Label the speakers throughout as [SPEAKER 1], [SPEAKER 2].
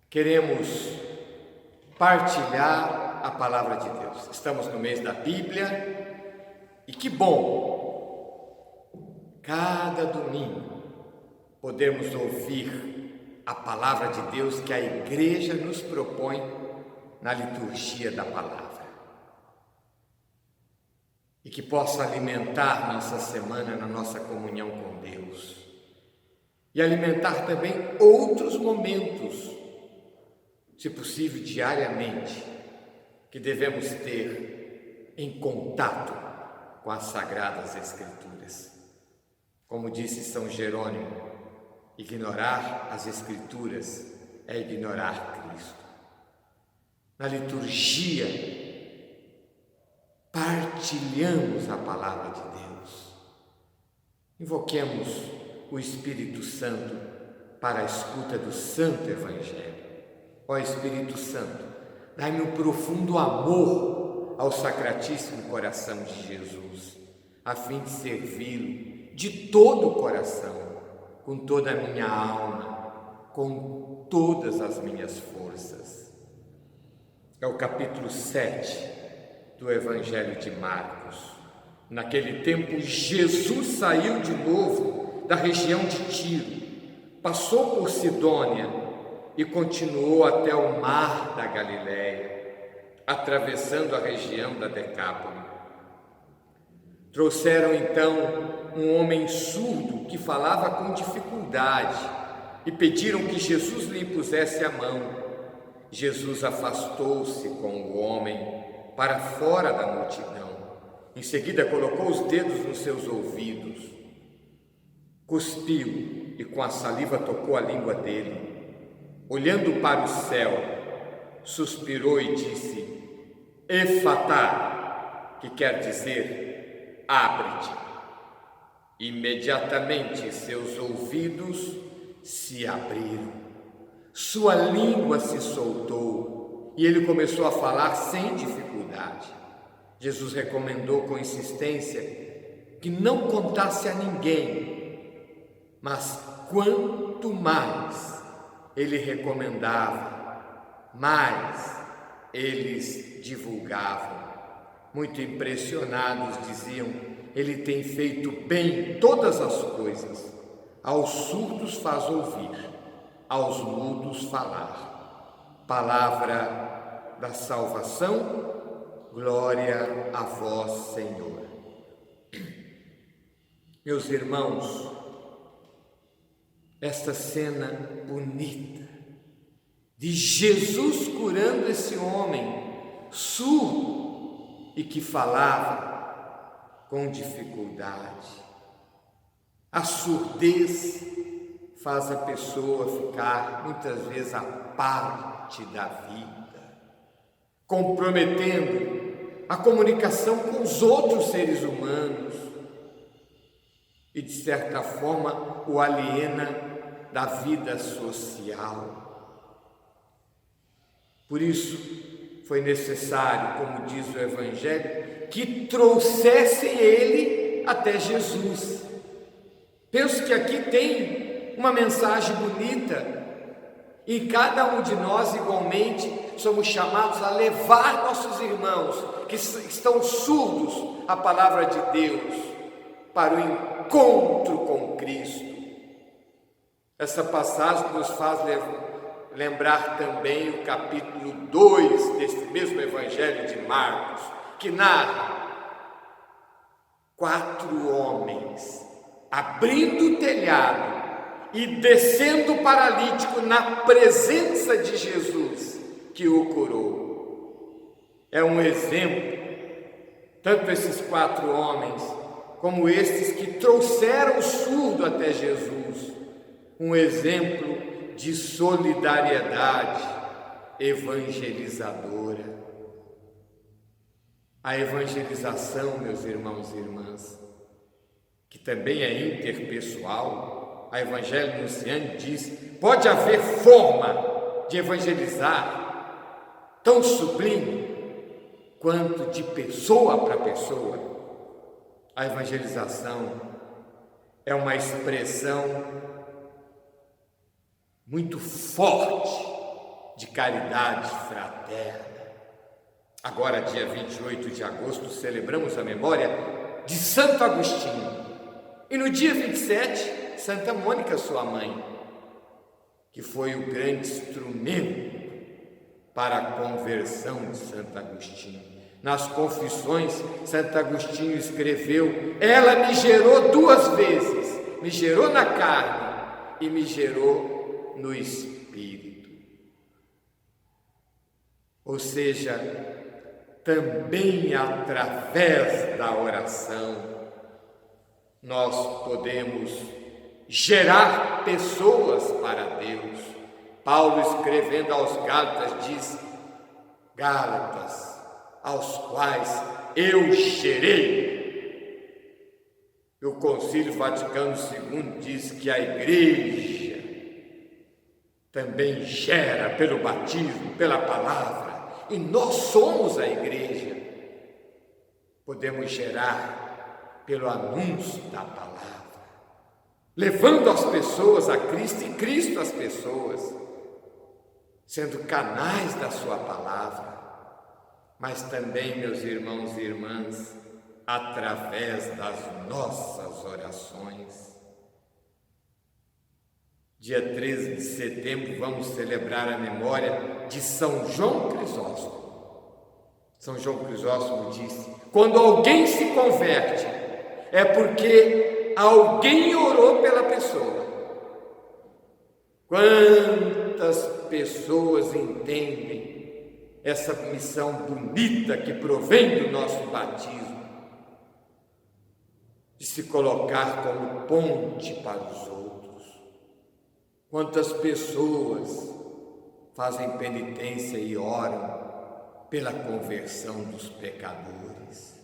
[SPEAKER 1] Queremos partilhar a palavra de Deus. Estamos no mês da Bíblia e que bom, cada domingo, podermos ouvir a palavra de Deus que a igreja nos propõe na liturgia da palavra. E que possa alimentar nossa semana na nossa comunhão com Deus. E alimentar também outros momentos, se possível diariamente, que devemos ter em contato com as Sagradas Escrituras. Como disse São Jerônimo, ignorar as Escrituras é ignorar Cristo. Na liturgia, partilhamos a palavra de Deus. Invoquemos o Espírito Santo para a escuta do Santo Evangelho. Ó Espírito Santo, dai-me um profundo amor ao Sacratíssimo Coração de Jesus, a fim de servi-lo de todo o coração, com toda a minha alma, com todas as minhas forças. É o capítulo 7 do Evangelho de Marcos. Naquele tempo, Jesus saiu de novo da região de Tiro, passou por Sidônia e continuou até o mar da Galileia, atravessando a região da Decápole. Trouxeram então um homem surdo que falava com dificuldade e pediram que Jesus lhe impusesse a mão. Jesus afastou-se com o homem para fora da multidão. Em seguida colocou os dedos nos seus ouvidos, cuspiu e com a saliva tocou a língua dele. Olhando para o céu, suspirou e disse: Efatá, que quer dizer, abre-te. Imediatamente seus ouvidos se abriram, sua língua se soltou e ele começou a falar sem dificuldade. Jesus recomendou com insistência que não contasse a ninguém, mas quanto mais ele recomendava, mais eles divulgavam. Muito impressionados, diziam: ele tem feito bem todas as coisas. Aos surdos faz ouvir, aos mudos falar. Palavra da salvação, glória a vós, Senhor. Meus irmãos, esta cena bonita de Jesus curando esse homem surdo e que falava com dificuldade. A surdez faz a pessoa ficar muitas vezes à parte da vida, comprometendo a comunicação com os outros seres humanos e, de certa forma, o aliena da vida social. Por isso, foi necessário, como diz o Evangelho, que trouxessem ele até Jesus. Penso que aqui tem uma mensagem bonita, e cada um de nós, igualmente, somos chamados a levar nossos irmãos que estão surdos à palavra de Deus para o encontro com Cristo. Essa passagem nos faz lembrar também o capítulo 2 deste mesmo Evangelho de Marcos, que narra 4 homens abrindo o telhado e descendo o paralítico na presença de Jesus, que o curou. É um exemplo, tanto esses 4 homens, como estes que trouxeram o surdo até Jesus, um exemplo de solidariedade evangelizadora. A evangelização, meus irmãos e irmãs, que também é interpessoal, a Evangelho Anunciante diz: pode haver forma de evangelizar tão sublime quanto de pessoa para pessoa. A evangelização é uma expressão muito forte de caridade fraterna. Agora, dia 28 de agosto, celebramos a memória de Santo Agostinho. E no dia 27, Santa Mônica, sua mãe, que foi o grande instrumento para a conversão de Santo Agostinho. Nas Confissões, Santo Agostinho escreveu: ela me gerou 2 vezes, me gerou na carne e me gerou no espírito. Ou seja, também através da oração nós podemos gerar pessoas para Deus. Paulo, escrevendo aos Gálatas, diz: Gálatas, aos quais eu gerei. E o Concílio Vaticano II diz que a igreja também gera pelo batismo, pela palavra, e nós somos a igreja. Podemos gerar pelo anúncio da palavra, levando as pessoas a Cristo e Cristo às pessoas, sendo canais da sua palavra, mas também, meus irmãos e irmãs, através das nossas orações. Dia 13 de setembro vamos celebrar a memória de São João Crisóstomo. São João Crisóstomo disse: quando alguém se converte, é porque alguém orou pela pessoa. Quantas pessoas entendem essa missão bonita que provém do nosso batismo, de se colocar como ponte para os outros? Quantas pessoas fazem penitência e oram pela conversão dos pecadores?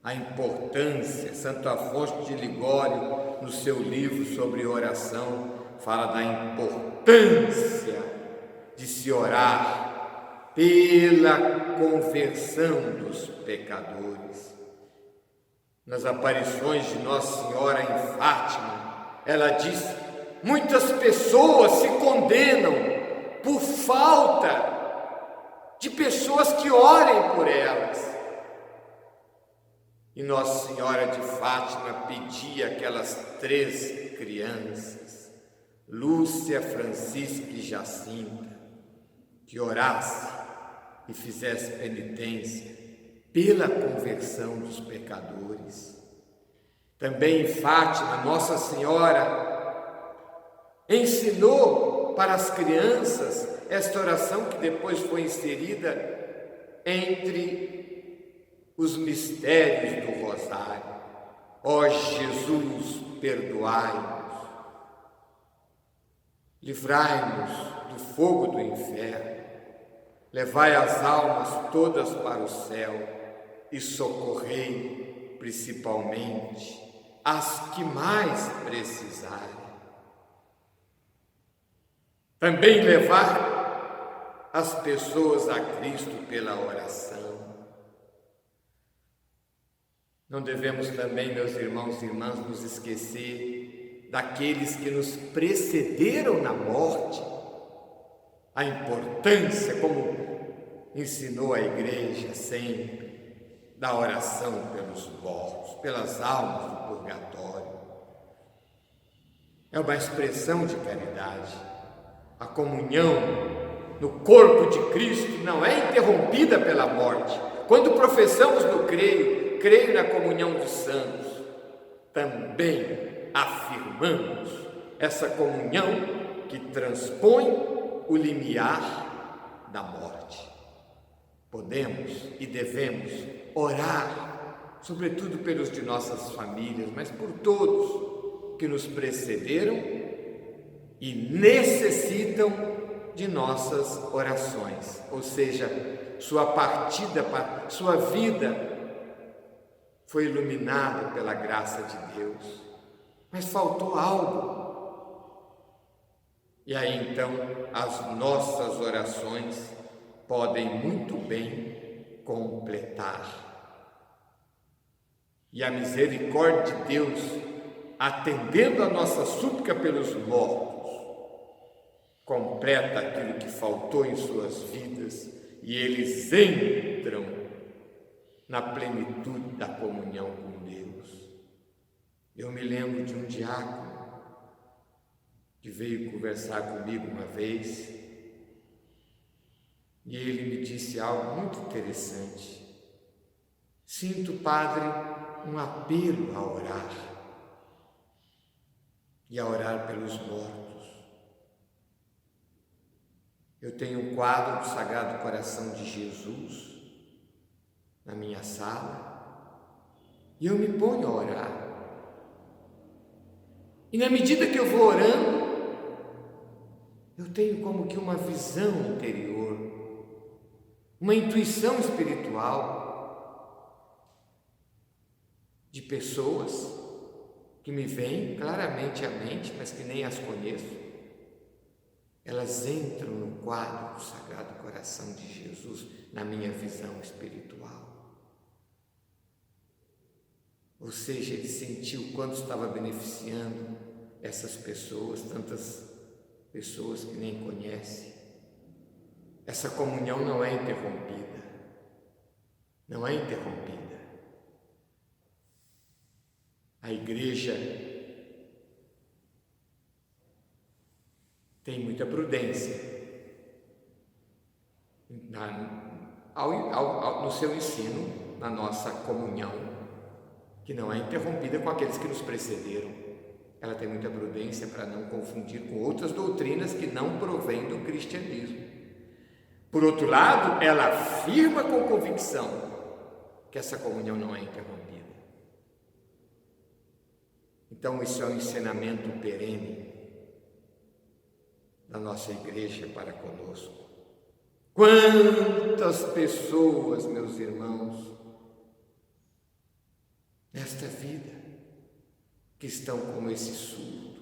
[SPEAKER 1] A importância, Santo Afonso de Ligório, no seu livro sobre oração, fala da importância de se orar pela conversão dos pecadores. Nas aparições de Nossa Senhora em Fátima, ela diz: muitas pessoas se condenam por falta de pessoas que orem por elas. E Nossa Senhora de Fátima pedia àquelas 3 crianças, Lúcia, Francisca e Jacinta, que orasse e fizesse penitência pela conversão dos pecadores. Também em Fátima, Nossa Senhora ensinou para as crianças esta oração que depois foi inserida entre os mistérios do Rosário. Ó Jesus, perdoai-nos, livrai-nos do fogo do inferno, levai as almas todas para o céu e socorrei principalmente as que mais precisarem. Também levar as pessoas a Cristo pela oração. Não devemos também, meus irmãos e irmãs, nos esquecer daqueles que nos precederam na morte. A importância, como ensinou a igreja sempre, da oração pelos mortos, pelas almas do purgatório. É uma expressão de caridade. A comunhão no corpo de Cristo não é interrompida pela morte. Quando professamos no creio na comunhão dos santos, também afirmamos essa comunhão que transpõe o limiar da morte. Podemos e devemos orar, sobretudo pelos de nossas famílias, mas por todos que nos precederam e necessitam de nossas orações, ou seja, sua partida, sua vida foi iluminada pela graça de Deus, mas faltou algo. E aí então as nossas orações podem muito bem completar. E a misericórdia de Deus, atendendo a nossa súplica pelos mortos, completa aquilo que faltou em suas vidas e eles entram na plenitude da comunhão com Deus. Eu me lembro de um diácono que veio conversar comigo uma vez e ele me disse algo muito interessante. Sinto, Padre, um apelo a orar e a orar pelos mortos. Eu tenho um quadro do Sagrado Coração de Jesus na minha sala e eu me ponho a orar. E na medida que eu vou orando, eu tenho como que uma visão interior, uma intuição espiritual de pessoas que me vêm claramente à mente, mas que nem as conheço. Elas entram no quadro do Sagrado Coração de Jesus, na minha visão espiritual. Ou seja, ele sentiu quanto estava beneficiando essas pessoas, tantas pessoas que nem conhece. Essa comunhão não é interrompida. Não é interrompida. A igreja tem muita prudência no seu ensino, na nossa comunhão, que não é interrompida com aqueles que nos precederam. Ela tem muita prudência para não confundir com outras doutrinas que não provêm do cristianismo. Por outro lado, ela afirma com convicção que essa comunhão não é interrompida. Então, isso é um ensinamento perene da nossa igreja para conosco. Quantas pessoas, meus irmãos, nesta vida, que estão como esse surdo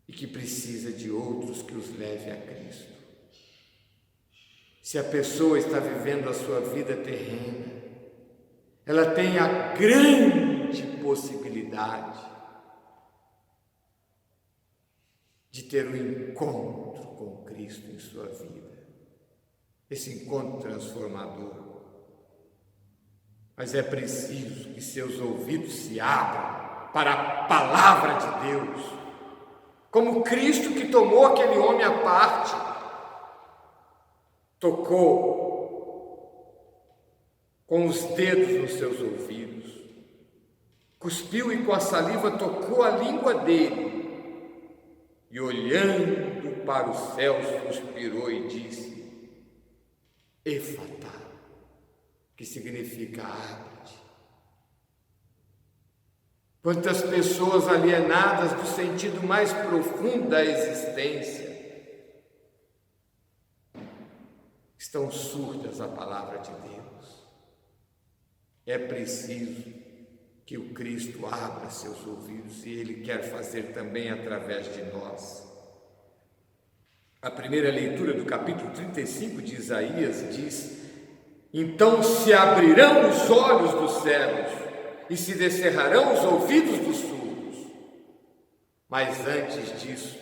[SPEAKER 1] e que precisa de outros que os leve a Cristo. Se a pessoa está vivendo a sua vida terrena, ela tem a grande possibilidade de ter um encontro com Cristo em sua vida, esse encontro transformador. Mas é preciso que seus ouvidos se abram para a palavra de Deus, como Cristo que tomou aquele homem à parte, tocou com os dedos nos seus ouvidos, cuspiu e com a saliva tocou a língua dele e olhando para os céus suspirou e disse: Efatá, que significa abre-te. Quantas pessoas alienadas do sentido mais profundo da existência estão surdas à palavra de Deus. É preciso que o Cristo abra seus ouvidos e Ele quer fazer também através de nós. A primeira leitura do capítulo 35 de Isaías diz: Então se abrirão os olhos dos cegos e se descerrarão os ouvidos dos surdos. Mas antes disso,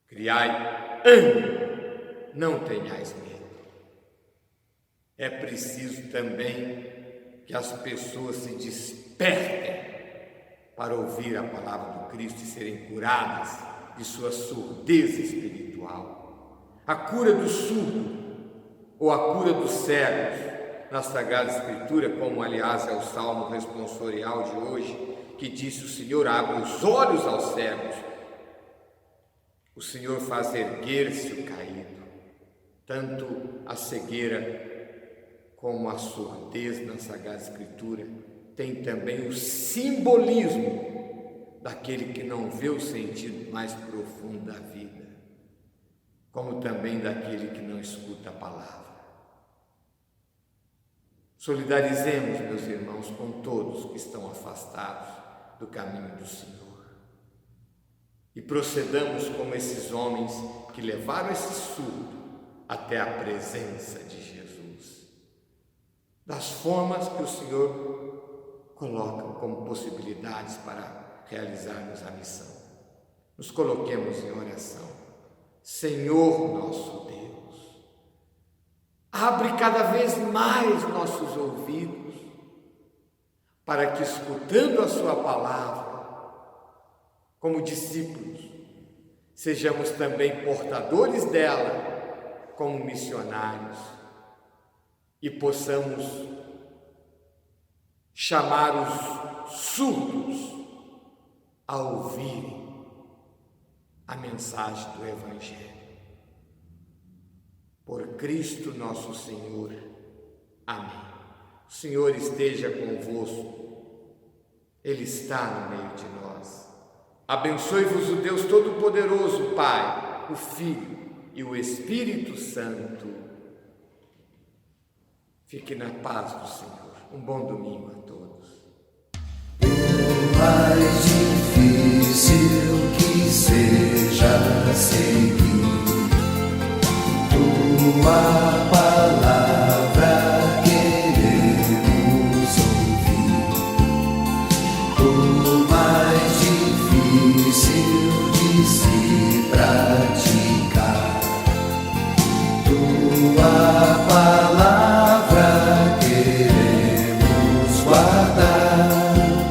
[SPEAKER 1] criai ânimo, não tenhais medo. É preciso também que as pessoas se despertem para ouvir a palavra do Cristo e serem curadas de sua surdez espiritual. A cura do surdo ou a cura dos cegos na Sagrada Escritura, como aliás é o salmo responsorial de hoje, que disse: o Senhor abre os olhos aos cegos, o Senhor faz erguer-se o caído. Tanto a cegueira como a surdez na Sagrada Escritura tem também o simbolismo daquele que não vê o sentido mais profundo da vida, como também daquele que não escuta a palavra. Solidarizemos, meus irmãos, com todos que estão afastados do caminho do Senhor e procedamos como esses homens que levaram esse surdo até a presença de Jesus, das formas que o Senhor coloca como possibilidades para realizarmos a missão. Nos coloquemos em oração. Senhor nosso Deus, abre cada vez mais nossos ouvidos, para que, escutando a Sua palavra, como discípulos, sejamos também portadores dela, como missionários, e possamos chamar os surdos a ouvirem a mensagem do Evangelho. Por Cristo nosso Senhor. Amém. O Senhor esteja convosco. Ele está no meio de nós. Abençoe-vos o Deus Todo-Poderoso, Pai, o Filho e o Espírito Santo. Fique na paz do Senhor. Um bom domingo a todos.
[SPEAKER 2] Por mais difícil que seja seguir tua